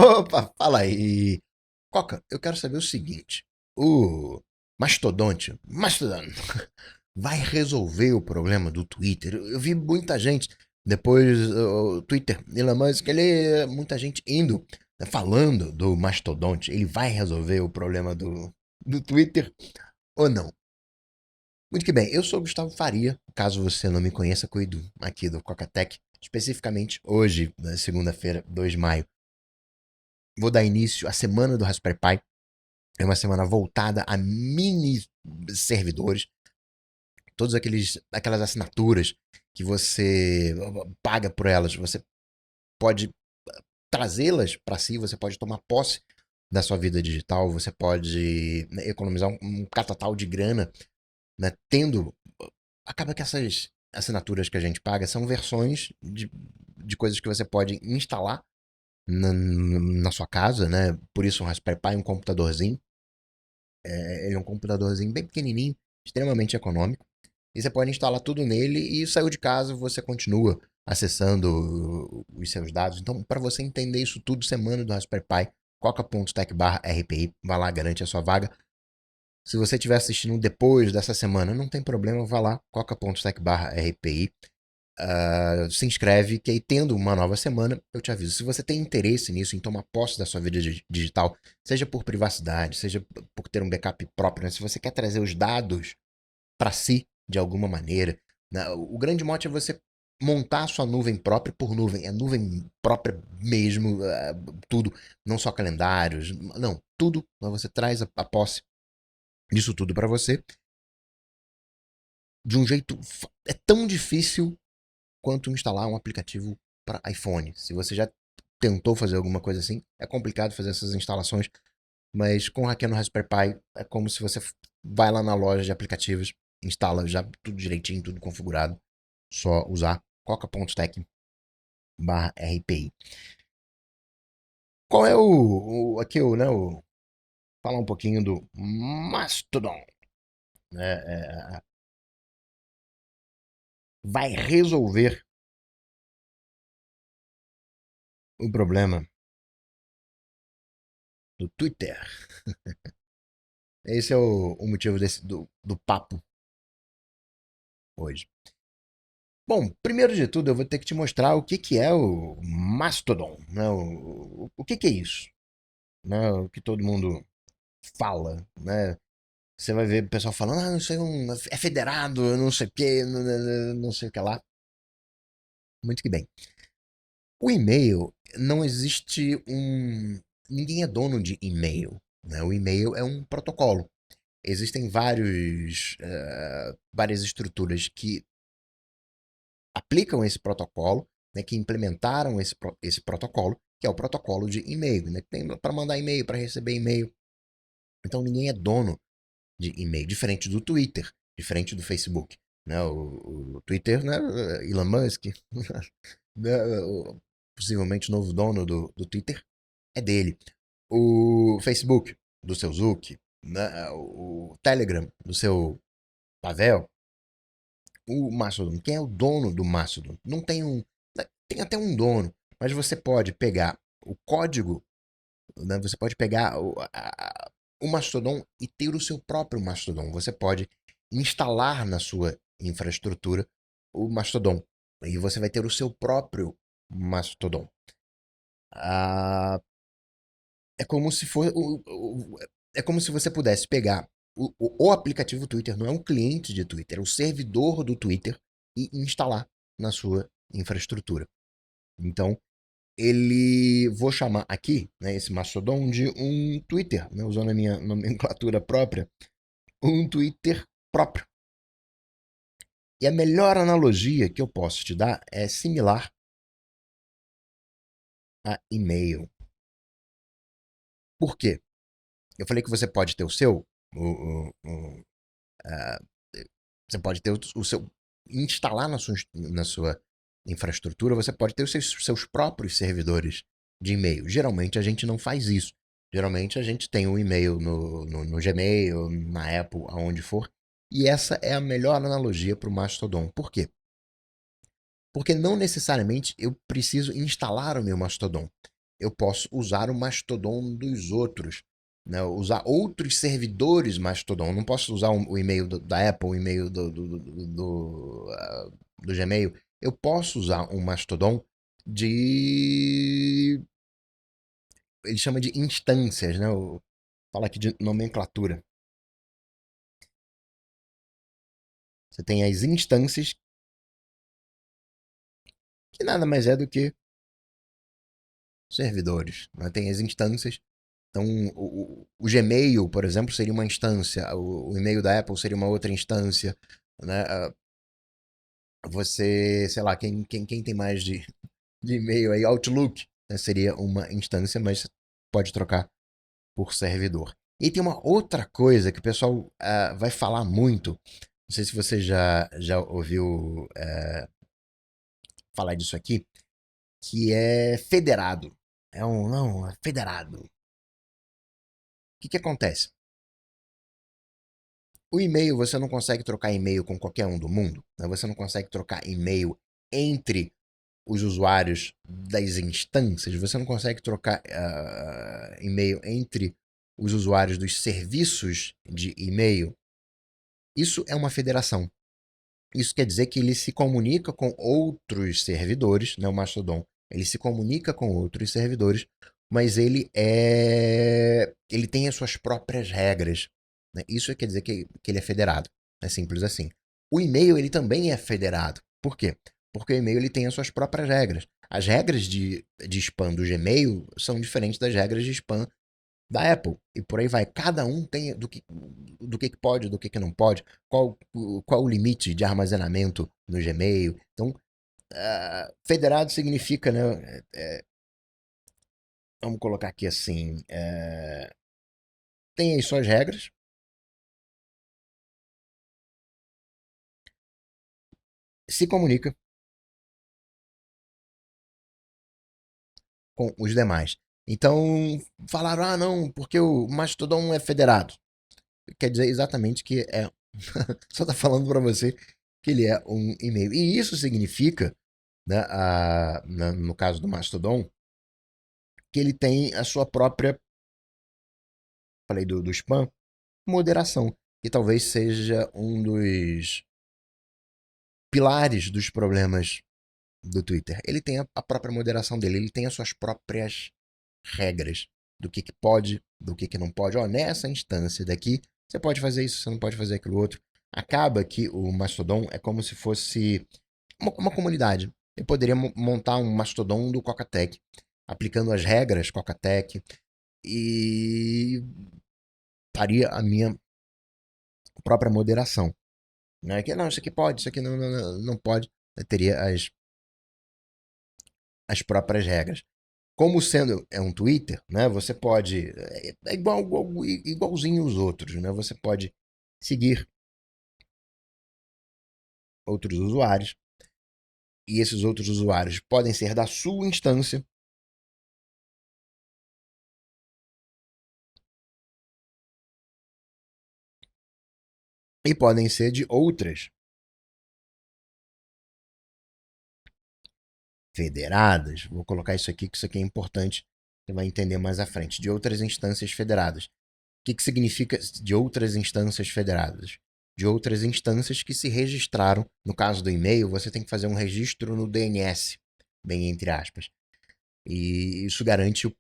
Opa, fala aí. Coca, eu quero saber o seguinte. O Mastodon, vai resolver o problema do Twitter? Eu vi muita gente, depois o Twitter, Elon Musk, muita gente indo, né, falando do Mastodonte. Ele vai resolver o problema do Twitter ou não? Muito que bem, eu sou o Gustavo Faria. Caso você não me conheça, cuido aqui do Cocatec. Especificamente hoje, na segunda-feira, 2 de maio, vou dar início à semana do Raspberry Pi. É uma semana voltada a mini servidores, todas aquelas assinaturas que você paga por elas, você pode trazê-las para si, você pode tomar posse da sua vida digital, você pode, né, economizar um catatal de grana, né, tendo. Acaba que essas assinaturas que a gente paga são versões de coisas que você pode instalar na sua casa, né? Por isso um Raspberry Pi, um computadorzinho. Ele é um computadorzinho bem pequenininho, extremamente econômico. E você pode instalar tudo nele e saiu de casa, você continua acessando os seus dados. Então, para você entender isso tudo, semana do Raspberry Pi, coca.tech/rpi, vai lá, garante a sua vaga. Se você estiver assistindo depois dessa semana, não tem problema, vá lá, coca.tech/rpi. Se inscreve, que aí tendo uma nova semana, eu te aviso. Se você tem interesse nisso, em tomar posse da sua vida digital, seja por privacidade, seja por ter um backup próprio, né? Se você quer trazer os dados para si de alguma maneira, né? O grande mote é você montar a sua nuvem própria por nuvem, é nuvem própria mesmo, tudo, não só calendários, não, tudo, né? Você traz a posse disso tudo para você de um jeito, é tão difícil quanto instalar um aplicativo para iPhone. Se você já tentou fazer alguma coisa assim, é complicado fazer essas instalações, mas com o Hackeando Raspberry Pi é como se você vai lá na loja de aplicativos, instala já tudo direitinho, tudo configurado, só usar coca.tech/rpi. Qual é aqui o, né, falar um pouquinho do Mastodon, né? Vai resolver o problema do Twitter. Esse é o motivo do papo hoje. Bom, primeiro de tudo, eu vou ter que te mostrar o que, que é o Mastodon, né? O que, que é isso, né? O que todo mundo fala, né? Você vai ver o pessoal falando, não sei, é federado, não sei o que, não sei o que lá. Muito que bem. O e-mail, não existe um... Ninguém é dono de e-mail, né? O e-mail é um protocolo. Existem várias estruturas que aplicam esse protocolo, né, que implementaram esse protocolo, que é o protocolo de e-mail, né, que tem para mandar e-mail, para receber e-mail. Então ninguém é dono de e-mail, diferente do Twitter, diferente do Facebook. Né, o Twitter, né, Elon Musk, né, possivelmente o novo dono do Twitter, é dele. O Facebook, do seu Zuck, né, o Telegram, do seu Pavel, o Mastodon. Quem é o dono do Mastodon? Não tem um. Tem até um dono, mas você pode pegar o código, né? Você pode pegar o Mastodon e ter o seu próprio Mastodon. Você pode instalar na sua infraestrutura o Mastodon. E você vai ter o seu próprio Mastodon. Ah, é como se for, é como se você pudesse pegar o aplicativo Twitter, não é um cliente de Twitter, é o servidor do Twitter e instalar na sua infraestrutura. Então, vou chamar aqui, né, esse Mastodon de um Twitter, né, usando a minha nomenclatura própria, um Twitter próprio. E a melhor analogia que eu posso te dar é similar a e-mail. Por quê? Eu falei que você pode ter o seu, ah, você pode ter o seu, instalar na sua infraestrutura, você pode ter os seus próprios servidores de e-mail. Geralmente a gente não faz isso. Geralmente a gente tem um e-mail no Gmail, na Apple, aonde for. E essa é a melhor analogia para o Mastodon. Por quê? Porque não necessariamente eu preciso instalar o meu Mastodon. eu posso usar o Mastodon dos outros, né? Usar outros servidores Mastodon. Eu não posso usar o e-mail da Apple, o e-mail do Gmail. Eu posso usar um Mastodon de... Ele chama de instâncias, né? Fala aqui de nomenclatura. Você tem as instâncias, que nada mais é do que servidores, né? Tem as instâncias. Então, o Gmail, por exemplo, seria uma instância, o e-mail da Apple seria uma outra instância, né? Você, sei lá, quem tem mais de e-mail aí, Outlook, né? Seria uma instância, mas pode trocar por servidor. E tem uma outra coisa que o pessoal vai falar muito, não sei se você já ouviu falar disso aqui, que é federado. Não, é federado. O que acontece? O e-mail, você não consegue trocar e-mail com qualquer um do mundo, né? Você não consegue trocar e-mail entre os usuários das instâncias, você não consegue trocar e-mail entre os usuários dos serviços de e-mail. Isso é uma federação. Isso quer dizer que ele se comunica com outros servidores, né? O Mastodon, ele se comunica com outros servidores, mas ele tem as suas próprias regras, né? Isso quer dizer que ele é federado. É simples assim. O e-mail ele também é federado. Por quê? Porque o e-mail ele tem as suas próprias regras. As regras de spam do Gmail são diferentes das regras de spam da Apple e por aí vai. Cada um tem do que pode, do que não pode, qual o limite de armazenamento no Gmail. Então, federado significa, né? Vamos colocar aqui assim: tem as suas regras, se comunica com os demais. Então, falaram, não, porque o Mastodon é federado. Quer dizer exatamente que é. Só tá falando para você que ele é um e-mail. E isso significa, né, no caso do Mastodon, que ele tem a sua própria, falei do spam, moderação, que talvez seja um dos pilares dos problemas do Twitter. Ele tem a própria moderação dele, ele tem as suas próprias regras do que pode, do que não pode. Ó, nessa instância daqui, você pode fazer isso, você não pode fazer aquilo outro. Acaba que o Mastodon é como se fosse uma comunidade. Eu poderia montar um Mastodon do Cocatec, aplicando as regras Cocatec e faria a minha própria moderação. Né? Que, não, isso aqui pode, isso aqui não pode. Eu teria as próprias regras. Como sendo um Twitter, né? Você pode. É igualzinho os outros, né? Você pode seguir outros usuários. E esses outros usuários podem ser da sua instância. E podem ser de outras federadas. Vou colocar isso aqui, que isso aqui é importante. Você vai entender mais à frente. De outras instâncias federadas. O que significa de outras instâncias federadas? De outras instâncias que se registraram. No caso do e-mail, você tem que fazer um registro no DNS, bem entre aspas. E isso garante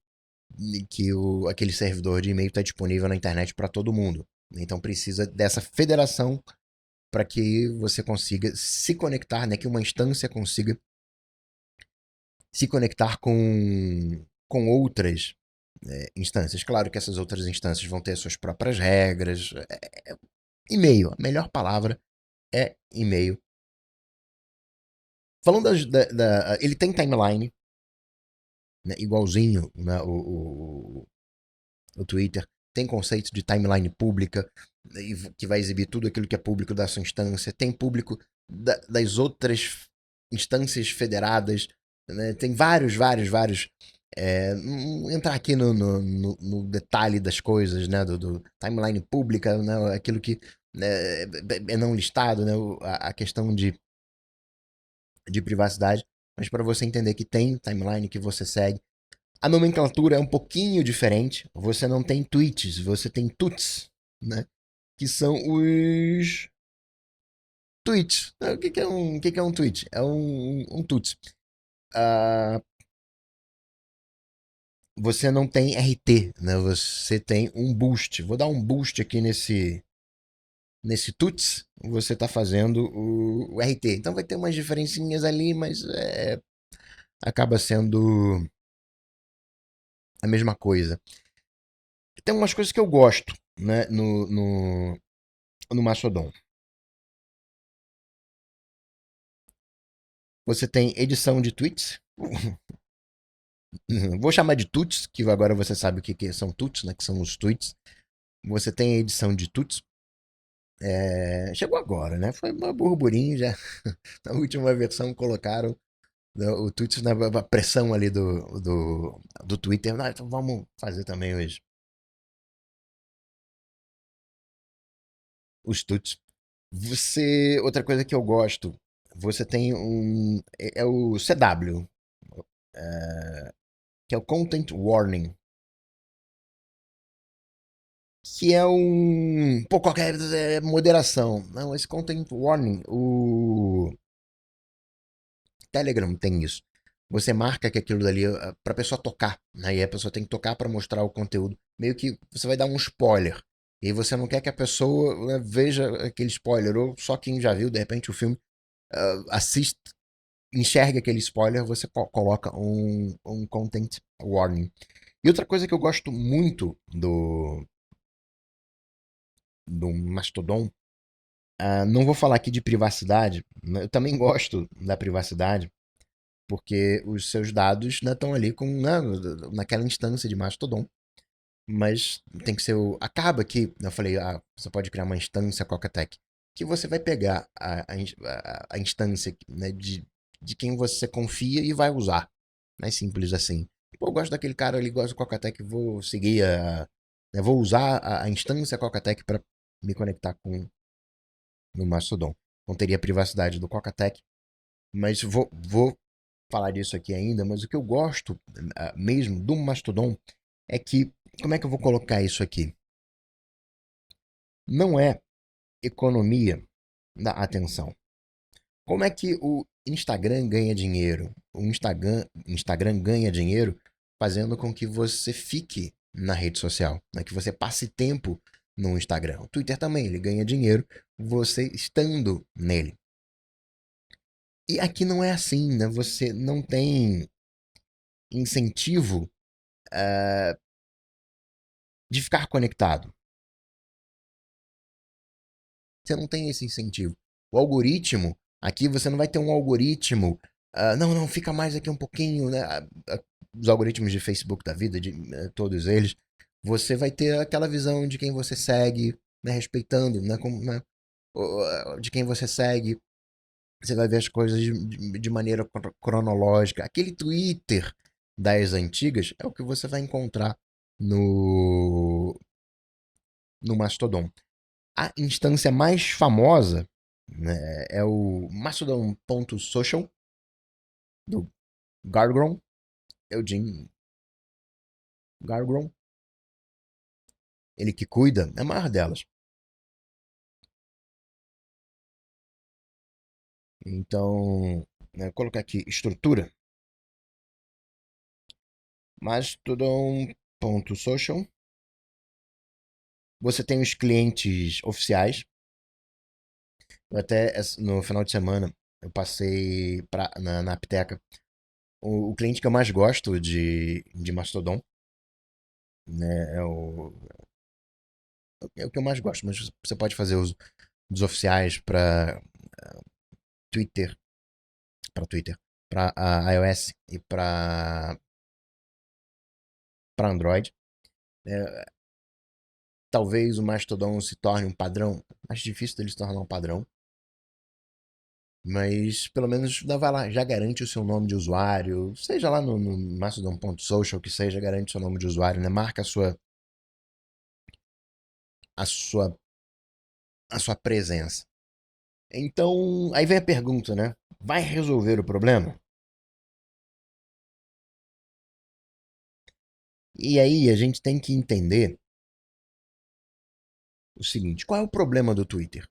que aquele servidor de e-mail está disponível na internet para todo mundo. Então precisa dessa federação para que você consiga se conectar, né? Que uma instância consiga se conectar com outras instâncias. Claro que essas outras instâncias vão ter suas próprias regras. E-mail, a melhor palavra é e-mail. Falando ele tem timeline, né, igualzinho, né, o Twitter. Tem conceito de timeline pública, né, que vai exibir tudo aquilo que é público da sua instância. Tem público das outras instâncias federadas. Né, tem vários. Entrar aqui no detalhe das coisas, né, do timeline pública, né, aquilo que né, é não listado, né, a questão de privacidade, mas para você entender que tem timeline que você segue, A nomenclatura é um pouquinho diferente. Você não tem tweets, você tem tuts, né? Que são os tweets. O que que é um tweet? É um tweet. Ah, você não tem RT, né? Você tem um boost. Vou dar um boost aqui nesse tuts. Você está fazendo o RT. Então vai ter umas diferencinhas ali, mas acaba sendo a mesma coisa. Tem umas coisas que eu gosto, né? No Mastodon. Você tem edição de tweets. Vou chamar de tuts, que agora você sabe o que são tuts, né? Que são os tweets. Você tem a edição de tuts. Chegou agora, né? Foi um burburinho já. Na última versão colocaram, né, o tweets na pressão ali do Twitter. Ah, então vamos fazer também os tuts. Outra coisa que eu gosto, você tem é o CW, que é o Content Warning, que é pô, qualquer moderação. Não, esse Content Warning, o Telegram tem isso. Você marca que aquilo dali é pra pessoa tocar, né? E a pessoa tem que tocar para mostrar o conteúdo. Meio que você vai dar um spoiler. E aí você não quer que a pessoa, né, veja aquele spoiler, ou só quem já viu, de repente, o filme, assiste, enxerga aquele spoiler, você coloca um content warning. E outra coisa que eu gosto muito do Mastodon, não vou falar aqui de privacidade, né, eu também gosto da privacidade, porque os seus dados né, estão ali né, naquela instância de Mastodon, mas tem que ser acaba que, eu falei, você pode criar uma instância Coca-Tech, que você vai pegar a instância né, de quem você confia e vai usar. Mais simples assim. Pô, eu gosto daquele cara ali, gosto do Coca-Tech, vou seguir né, vou usar a instância Coca-Tech para me conectar com no Mastodon. Não teria a privacidade do Coca-Tech, mas vou falar disso aqui ainda, mas o que eu gosto mesmo do Mastodon é que, como é que eu vou colocar isso aqui? Não é economia da atenção. Como é que o Instagram ganha dinheiro? O Instagram ganha dinheiro fazendo com que você fique na rede social, né? Que você passe tempo no Instagram. O Twitter também, ele ganha dinheiro você estando nele. E aqui não é assim, né? Você não tem incentivo de ficar conectado. Você não tem esse incentivo. O algoritmo, aqui você não vai ter um algoritmo. Não, não, fica mais aqui um pouquinho, né? Os algoritmos de Facebook da vida, de todos eles, você vai ter aquela visão de quem você segue, né, respeitando, né, né, de quem você segue. Você vai ver as coisas de maneira cronológica. Aquele Twitter das antigas é o que você vai encontrar no Mastodon. A instância mais famosa né, é o Mastodon.social do Gargron, Eugene Gargron, ele que cuida, é a maior delas. Então, né, vou colocar aqui estrutura, Mastodon.social. Você tem os clientes oficiais. Até no final de semana eu passei na Apteca. O cliente que eu mais gosto de Mastodon, né, é o que eu mais gosto, mas você pode fazer uso dos oficiais Twitter, Twitter, para iOS e para Android. É, talvez o Mastodon se torne um padrão, mais difícil dele se tornar um padrão, mas pelo menos vai lá, já garante o seu nome de usuário, seja lá no Mastodon.social, que seja, garante o seu nome de usuário, né? Marca a sua, a sua presença. Então, aí vem a pergunta, né? Vai resolver o problema? E aí a gente tem que entender o seguinte: qual é o problema do Twitter?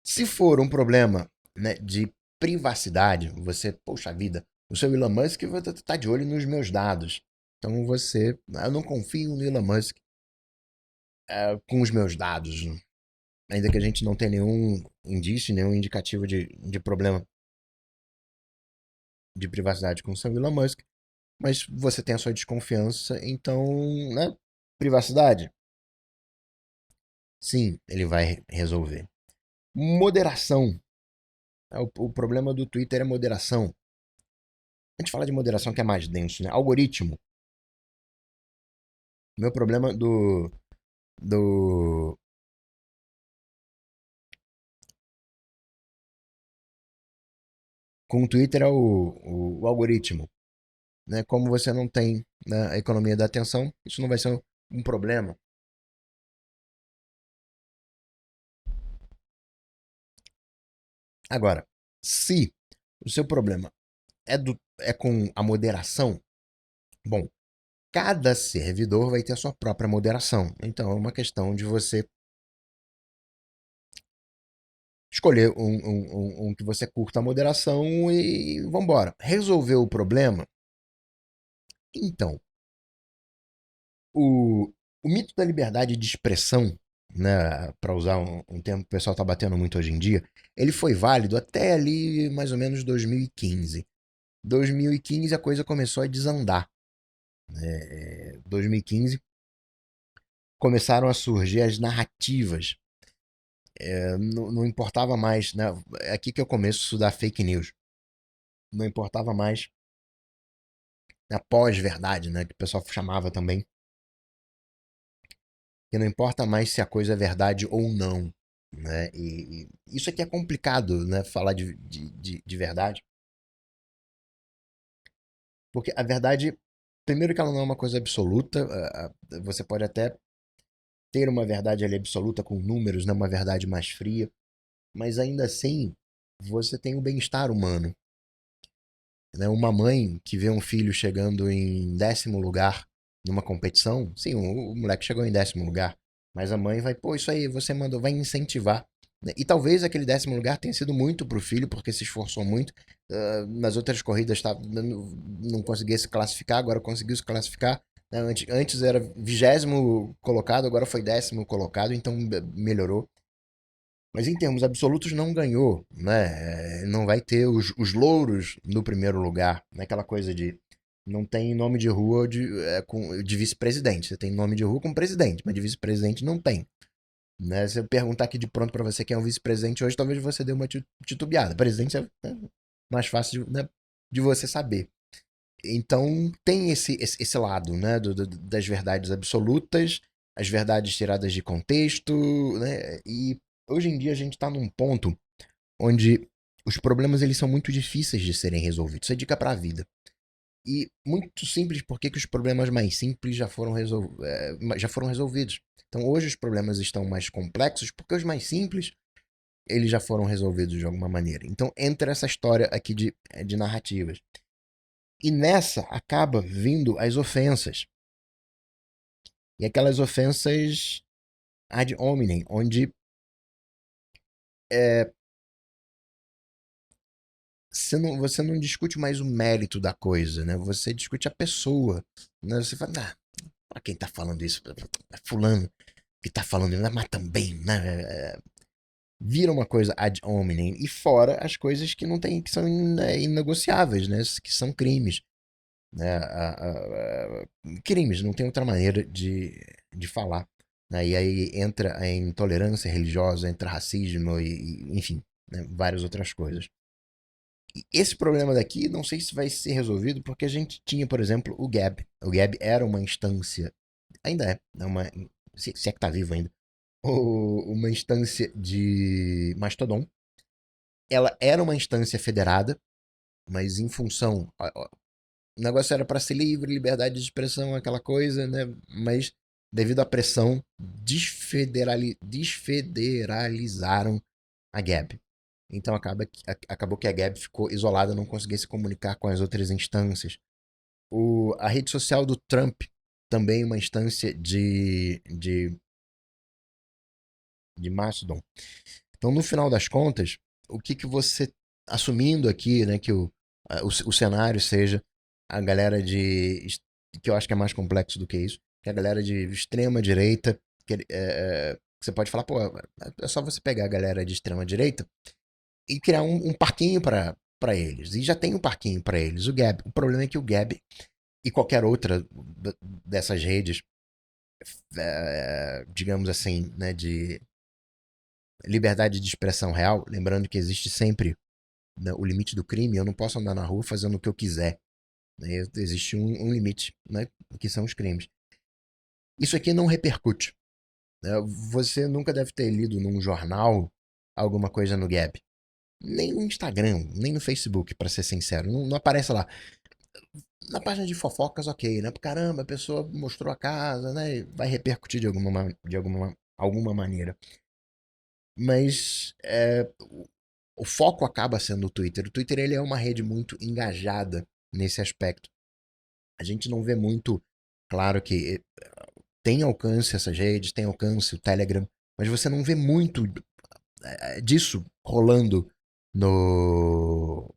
Se for um problema, né, de privacidade, você, poxa vida, o seu Elon Musk tá de olho nos meus dados. Então eu não confio no Elon Musk com os meus dados, ainda que a gente não tenha nenhum indício, nenhum indicativo de problema de privacidade com o seu Elon Musk, mas você tem a sua desconfiança, então, né, privacidade, sim, ele vai resolver. Moderação. O problema do Twitter é moderação. A gente fala de moderação que é mais denso, né? Algoritmo. Meu problema do com o Twitter é o algoritmo, né? Como você não tem, né, a economia da atenção, isso não vai ser um problema. Agora, se o seu problema é com a moderação, bom, cada servidor vai ter a sua própria moderação. Então é uma questão de você escolher um que você curta a moderação e vambora. Resolveu o problema? Então, o, o mito da liberdade de expressão, né, para usar um termo que o pessoal está batendo muito hoje em dia, ele foi válido até ali mais ou menos 2015. 2015 a coisa começou a desandar. 2015 começaram a surgir as narrativas. Não importava mais, né? É aqui que eu começo a estudar fake news. Não importava mais a pós-verdade, né? Que o pessoal chamava também. Que não importa mais se a coisa é verdade ou não. Né? E isso aqui é complicado, né? Falar de verdade. Porque a verdade, primeiro que ela não é uma coisa absoluta. Você pode até ter uma verdade ali absoluta com números, né? Uma verdade mais fria. Mas ainda assim, você tem o bem-estar humano. Né? Uma mãe que vê um filho chegando em 10º lugar numa competição, sim, o moleque chegou em 10º lugar, mas a mãe vai, pô, isso aí, você mandou, vai incentivar. Né? E talvez aquele 10º lugar tenha sido muito pro filho, porque se esforçou muito. Nas outras corridas não conseguia se classificar, agora conseguiu se classificar. Né? Antes era 20º colocado, agora foi 10º colocado, então melhorou. Mas em termos absolutos não ganhou, né? Não vai ter os louros no primeiro lugar, naquela coisa de não tem nome de rua de vice-presidente. Você tem nome de rua com presidente, mas de vice-presidente não tem. Né? Se eu perguntar aqui de pronto para você quem é o vice-presidente hoje, talvez você dê uma titubeada. Presidente é, né, mais fácil né, de você saber. Então tem esse lado, né, das verdades absolutas, as verdades tiradas de contexto, né, e hoje em dia a gente está num ponto onde os problemas eles são muito difíceis de serem resolvidos. Isso é dica para a vida. E muito simples porque que os problemas mais simples já foram resolvidos. Então hoje os problemas estão mais complexos porque os mais simples eles já foram resolvidos de alguma maneira. Então entra essa história aqui de narrativas. E nessa acaba vindo as ofensas. E aquelas ofensas ad hominem, onde é, você não discute mais o mérito da coisa, né? Você discute a pessoa. Né? Você fala, ah, pra quem tá falando isso? É fulano que tá falando isso, mas também, né? Vira uma coisa ad hominem. E fora as coisas que não tem, que são inegociáveis, né? Que são crimes. Né? Crimes, não tem outra maneira de falar. Né? E aí entra a intolerância religiosa, entra racismo enfim, né? Várias outras coisas. E esse problema daqui, não sei se vai ser resolvido, porque a gente tinha, por exemplo, o Gab. O Gab era uma instância, ainda é uma, se é que tá vivo ainda, uma instância de Mastodon. Ela era uma instância federada, mas em função o negócio era para ser livre, liberdade de expressão, aquela coisa, né? Mas devido à pressão, desfederalizaram a Gab. Então acabou que a Gab ficou isolada, não conseguia se comunicar com as outras instâncias. A rede social do Trump também é uma instância de Mastodon. Então, no final das contas, o que que você, assumindo aqui, né, que o cenário seja a galera que eu acho que é mais complexo do que isso, que é a galera de extrema direita, você pode falar, pô, é só você pegar a galera de extrema direita e criar um parquinho para eles. E já tem um parquinho para eles, o Gab. O problema é que o Gab e qualquer outra dessas redes, digamos assim, né, de liberdade de expressão real, lembrando que existe sempre, né, o limite do crime, eu não posso andar na rua fazendo o que eu quiser. Né, existe um limite, né, que são os crimes. Isso aqui não repercute. Né, você nunca deve ter lido num jornal alguma coisa no Gab. Nem no Instagram, nem no Facebook, para ser sincero. Não, não aparece lá. Na página de fofocas, ok, né? Caramba, a pessoa mostrou a casa, né? Vai repercutir alguma maneira. Mas o foco acaba sendo o Twitter. O Twitter ele é uma rede muito engajada nesse aspecto. A gente não vê muito, claro que tem alcance essas redes, tem alcance o Telegram, mas você não vê muito disso rolando no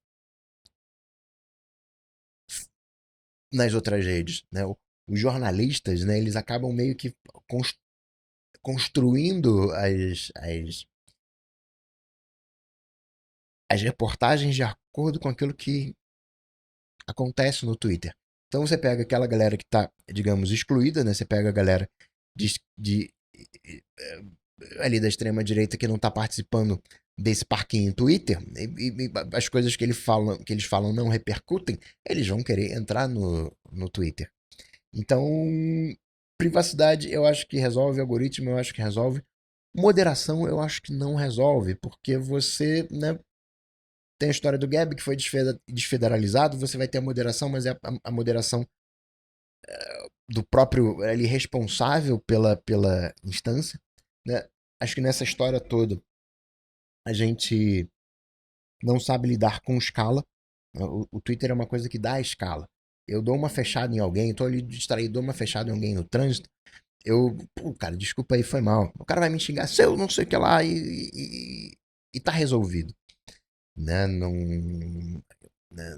nas outras redes, né? Os jornalistas, né, eles acabam meio que construindo as reportagens de acordo com aquilo que acontece no Twitter. Então você pega aquela galera que está, digamos, excluída, né? Você pega a galera de ali da extrema direita que não está participando desse parquinho Twitter e as coisas que eles falam não repercutem, eles vão querer entrar no Twitter. Então, privacidade eu acho que resolve, algoritmo eu acho que resolve, moderação eu acho que não resolve, porque você, né, tem a história do Gab que foi desfederalizado, você vai ter a moderação, mas é a moderação do próprio ali responsável pela instância, né? Acho que nessa história toda a gente não sabe lidar com escala. O Twitter é uma coisa que dá escala. Eu dou uma fechada em alguém, tô ali distraído, dou uma fechada em alguém no trânsito, pô, cara, desculpa aí, foi mal. O cara vai me xingar, seu não sei o que lá, e tá resolvido. Né? Não, né?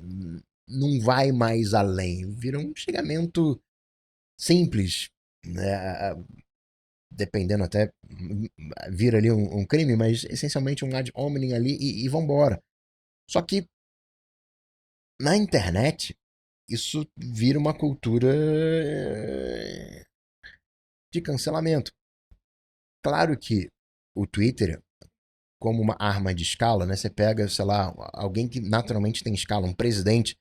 Não vai mais além. Vira um xingamento simples, né? Dependendo até, vira ali um crime, mas essencialmente um ad hominem ali e vambora. Só que na internet, isso vira uma cultura de cancelamento. Claro que o Twitter, como uma arma de escala, né? Você pega, sei lá, alguém que naturalmente tem escala, um presidente,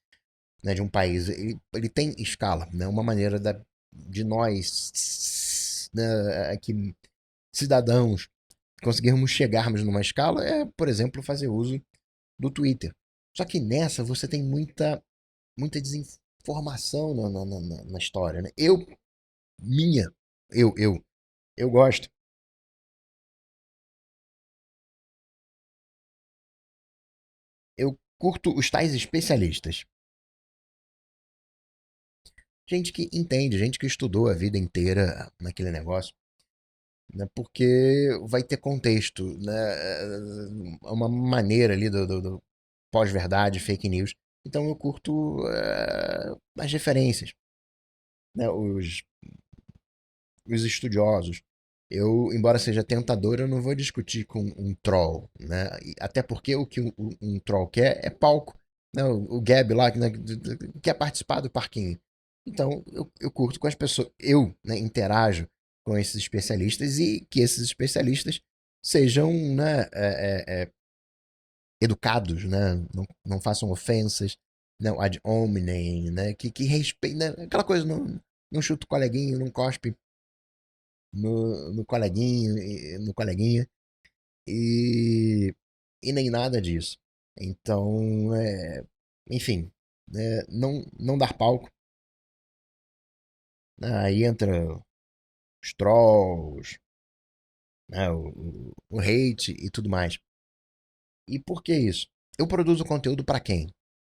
né, de um país, ele tem escala, né? Uma maneira de nós, né, aqui, cidadãos, conseguirmos chegarmos numa escala é, por exemplo, fazer uso do Twitter. Só que nessa você tem muita desinformação na história, né? Minha, eu, eu, eu gosto. Eu curto os tais especialistas. Gente que entende, gente que estudou a vida inteira naquele negócio, né? Porque vai ter contexto, né? Uma maneira ali do pós-verdade, fake news. Então eu curto as referências, né? Os estudiosos. Eu, embora seja tentador, eu não vou discutir com um troll, né? Até porque o que um troll quer é palco. Né? O Gab lá, né, quer participar do parquinho. Então, eu curto com as pessoas. Eu, né, interajo com esses especialistas e que esses especialistas sejam, né, educados, né? Não façam ofensas, não ad hominem, né? Que respeitem, né? Aquela coisa, não chuta o coleguinha, não cospe no coleguinho, no coleguinha e nem nada disso. Então, enfim, não dar palco. Né? Aí entra os trolls, né? O hate e tudo mais. E por que isso? Eu produzo conteúdo para quem?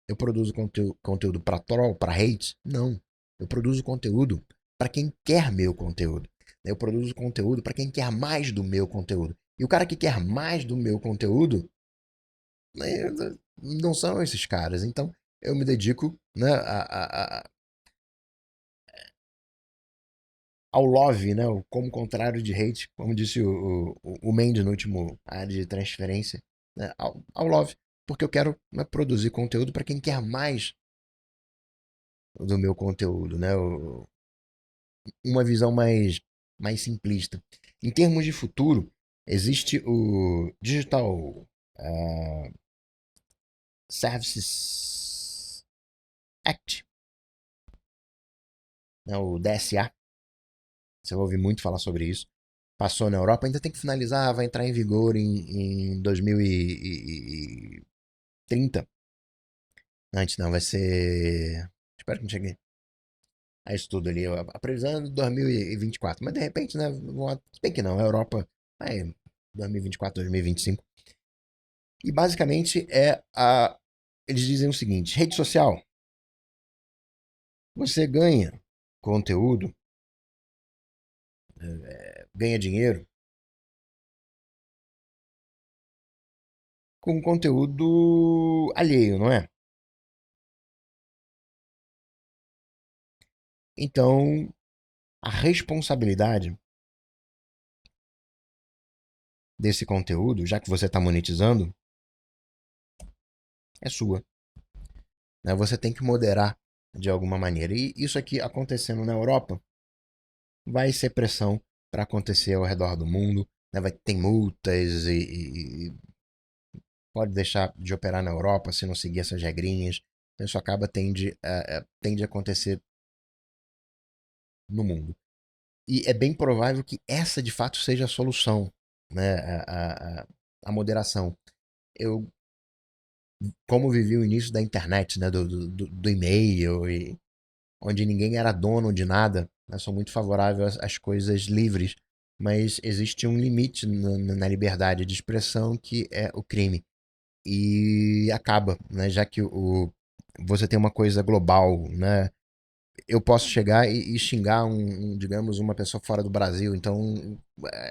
Eu produzo conteúdo para troll, para hate? Não. Eu produzo conteúdo para quem quer meu conteúdo. Eu produzo conteúdo para quem quer mais do meu conteúdo. E o cara que quer mais do meu conteúdo, né, não são esses caras. Então, eu me dedico, né, ao love, né, como contrário de hate, como disse o Mendes no último área de transferência, né, ao love. Porque eu quero, né, produzir conteúdo para quem quer mais do meu conteúdo, né? Uma visão mais simplista. Em termos de futuro, existe o Digital Services Act, né? O DSA. Você vai ouvir muito falar sobre isso. Passou na Europa, ainda tem que finalizar, vai entrar em vigor em 2030. Antes não, vai ser. Espero que não chegue a isso tudo ali. A previsão é de 2024. Mas de repente, né? Se bem que não, a Europa vai 2024, 2025. E basicamente é a. Eles dizem o seguinte: rede social, você ganha conteúdo, ganha dinheiro com conteúdo alheio, não é? Então, a responsabilidade desse conteúdo, já que você está monetizando, é sua. Né? Você tem que moderar de alguma maneira. E isso aqui acontecendo na Europa vai ser pressão para acontecer ao redor do mundo. Né? Vai ter multas e pode deixar de operar na Europa se não seguir essas regrinhas. Então isso acaba tende a acontecer no mundo. E é bem provável que essa de fato seja a solução, né? A moderação. Eu, como vivi o início da internet, né? Do e-mail, onde ninguém era dono de nada, né? Sou muito favorável às coisas livres, mas existe um limite na liberdade de expressão que é o crime. E acaba, né? Já que você tem uma coisa global, né? Eu posso chegar e xingar digamos, uma pessoa fora do Brasil, então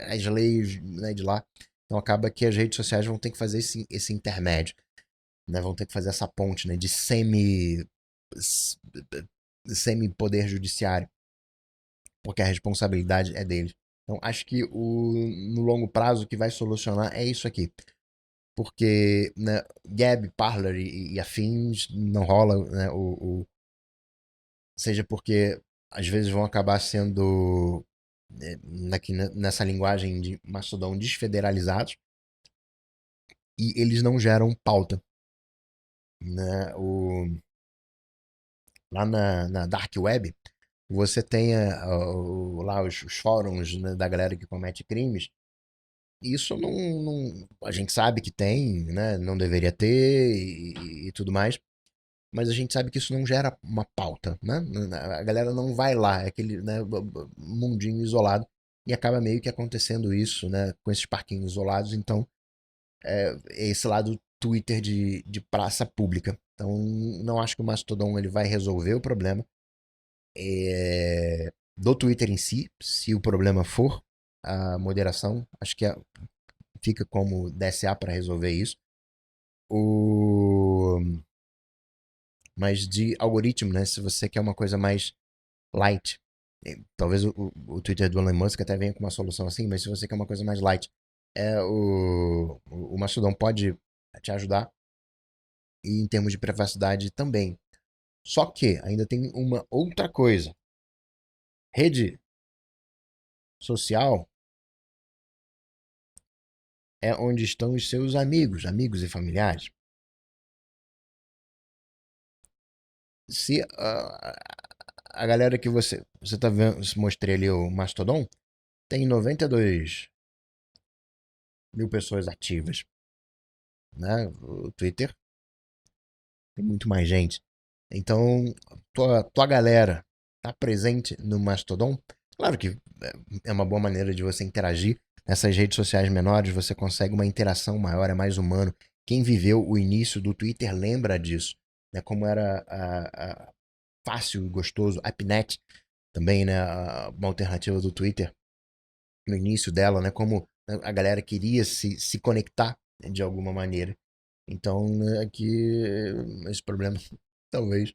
as leis, né, de lá, então acaba que as redes sociais vão ter que fazer esse intermédio, né? Vão ter que fazer essa ponte, né? De semi poder judiciário, porque a responsabilidade é deles. Então acho que no longo prazo o que vai solucionar é isso aqui. Porque, né, Gab, Parler e afins não rola, né, seja porque às vezes vão acabar sendo nessa linguagem de Mastodon desfederalizados e eles não geram pauta, né? Lá na Dark Web você tem lá os fóruns, né, da galera que comete crimes. Isso a gente sabe que tem, né? Não deveria ter e tudo mais. Mas a gente sabe que isso não gera uma pauta, né? A galera não vai lá, é aquele, né, mundinho isolado e acaba meio que acontecendo isso, né, com esses parquinhos isolados. Então, é esse lado Twitter de praça pública. Então, não acho que o Mastodon ele vai resolver o problema do Twitter em si, se o problema for a moderação. Acho que fica como DSA para resolver isso. O Mas de algoritmo, né? Se você quer uma coisa mais light, talvez o Twitter do Elon Musk até venha com uma solução assim, mas se você quer uma coisa mais light, o Mastodon pode te ajudar e em termos de privacidade também. Só que ainda tem uma outra coisa. Rede social é onde estão os seus amigos e familiares. Se a galera que você tá vendo, mostrei ali o Mastodon, tem 92 mil pessoas ativas, né? O Twitter tem muito mais gente. Então, tua galera tá presente no Mastodon. Claro que é uma boa maneira de você interagir. Nessas redes sociais menores, você consegue uma interação maior, é mais humano. Quem viveu o início do Twitter lembra disso. né, como era fácil e gostoso, AppNet também, né, uma alternativa do Twitter no início dela, né, como a galera queria se conectar, né, de alguma maneira. Então, né, aqui esse problema talvez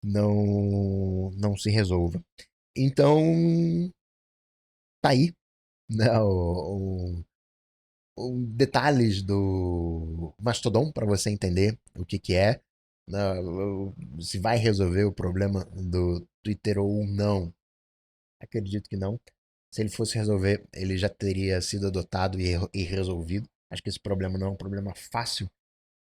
não se resolva. Então, tá aí, né, detalhes do Mastodon para você entender o que que é, né, se vai resolver o problema do Twitter ou não. Acredito que não. Se ele fosse resolver, ele já teria sido adotado e resolvido. Acho que esse problema não é um problema fácil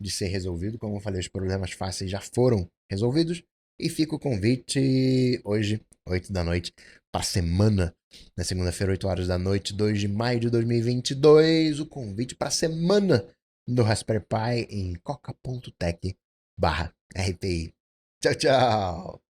de ser resolvido. Como eu falei, os problemas fáceis já foram resolvidos. E fica o convite hoje, 8 da noite, para a semana, na segunda-feira, 8 horas da noite, 2 de maio de 2022. O convite para a semana do Raspberry Pi em coca.tech/RPI. Tchau, tchau!